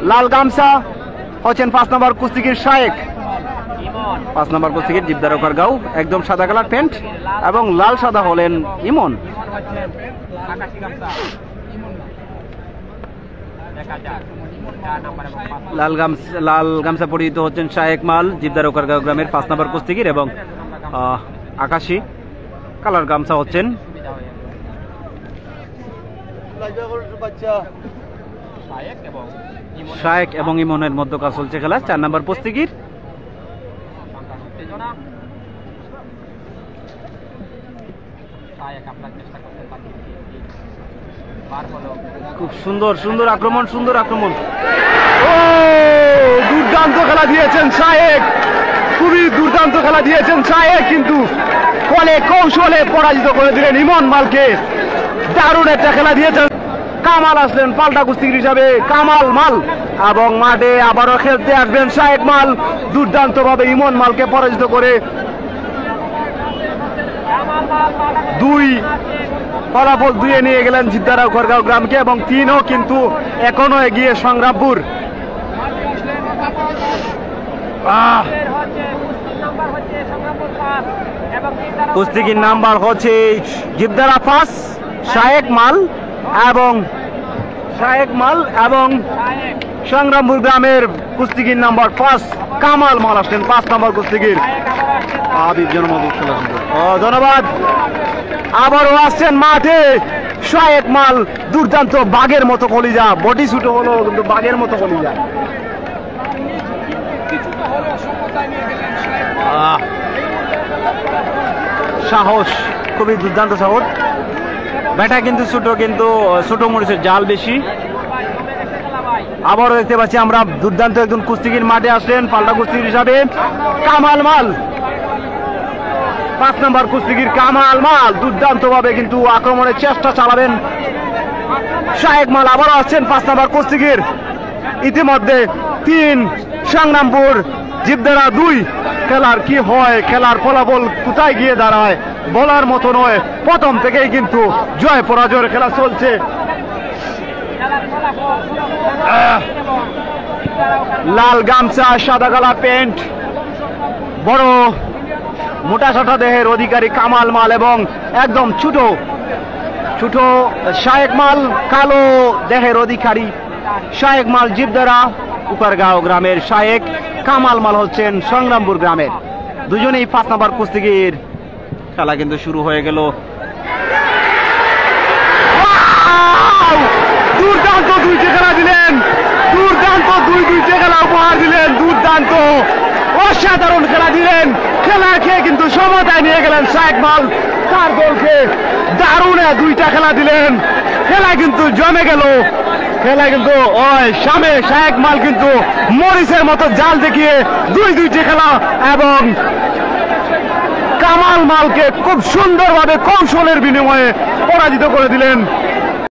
লাল গামছা হচ্ছেন 5 নম্বর কুস্তিগির শায়েক। 5 নম্বর কুস্তিগির জিবদারকার গাঁও, একদম সাদা কালার প্যান্ট এবং লাল সাদা হলেন ইমন। লাল গামছা পরিহিত হচ্ছেন শায়েক মাল, জিবদারকার গাঁও গ্রামের 5 নম্বর কুস্তিগির এবং আকাশী কালার গামছা হচ্ছেন শায়েক এবং ইমনের মধ্যকার চলছে খেলা। 4 নম্বর কুস্তিগির খুব সুন্দর সুন্দর আক্রমণ, সুন্দর আক্রমণ। ও দুর্দান্ত খেলা দিয়েছেন শায়েক, খুবই দুর্দান্ত খেলা দিয়েছেন শায়েক, কিন্তু ফলে কৌশলে পরাজিত করে দিলেন ইমন মালকে। দারুণ একটা খেলা দিয়েছেন। কামাল আসলেন পাল্টা কুস্তিগির হিসাবে, কামাল মাল, এবং মাঠে আবারও খেলতে আসবেন শায়েক মাল। দুর্দান্ত ভাবে ইমন মালকে পরাজিত করে 2 ফলাফল 2-এ নিয়ে গেলেন জিবদারকার গাঁও গ্রামকে, এবং 3ও কিন্তু এখনো এগিয়ে সংগ্রামপুর। কুস্তিগির নাম্বার হচ্ছে জিবদারা 5 শায়েক মাল এবং সংগ্রামপুর গ্রামের কুস্তিগির নাম্বার 5 কামাল মাল আসলেন 5 নম্বর কুস্তিগির। ধন্যবাদ। আবারও আসছেন মাঠে শায়েক মাল, দুর্দান্ত বাঘের মতো কলিজা, বডি ছুটো হলো কিন্তু বাঘের মতো কলিজা। সাহস, খুবই দুর্দান্ত সাহস। ব্যাটা কিন্তু ছোট মরিচের জাল বেশি। আবারও দেখতে পাচ্ছি আমরা দুর্দান্ত একজন কুস্তিগির মাঠে আসলেন পাল্টা কুস্তিগির হিসাবে, কামাল মাল। 5 নম্বর কুস্তিগির কামাল মাল দুর্দান্ত ভাবে কিন্তু আক্রমণের চেষ্টা চালাবেন শায়েক মাল। আবারও আসছেন 5 নম্বর কুস্তিগির। ইতিমধ্যে 3 সংগ্রামপুর, জিবদারা 2। খেলার কি হয়, খেলার ফলাফল কোথায় গিয়ে দাঁড়ায় বলার মতো নয়। প্রথম থেকেই কিন্তু জয় পরাজয়ের খেলা চলছে। লাল গামছা, সাদা কালার প্যান্ট, বড় মোটা সাটা দেহের অধিকারী কামাল মাল এবং একদম ছোট শায়েক মাল, কালো দেহের অধিকারী শায়েক মাল জিবদারা উকারগাঁও গ্রামের শায়েক, কামাল মাল হচ্ছেন সংগ্রামপুর গ্রামের। দুজনেই 5 নম্বর কুস্তিগির। খেলা কিন্তু শুরু হয়ে গেল। দুর্দান্ত 2টি খেলা দিলেন, দুর্দান্ত 2টি খেলা উপহার দিলেন, দুর্দান্ত অসাধারণ খেলা দিলেন। খেলা খেয়ে কিন্তু সমতায় নিয়ে গেলেন শায়েক মাল তার দলকে। দারুণ 2টা খেলা দিলেন, খেলা কিন্তু জমে গেল। খেলা কিন্তু শায়েক মাল কিন্তু মরিচের মতো জাল দেখিয়ে 2টি খেলা এবং কামাল মালকে খুব সুন্দরভাবে কৌশলের বিনিময়ে পরাজিত করে দিলেন।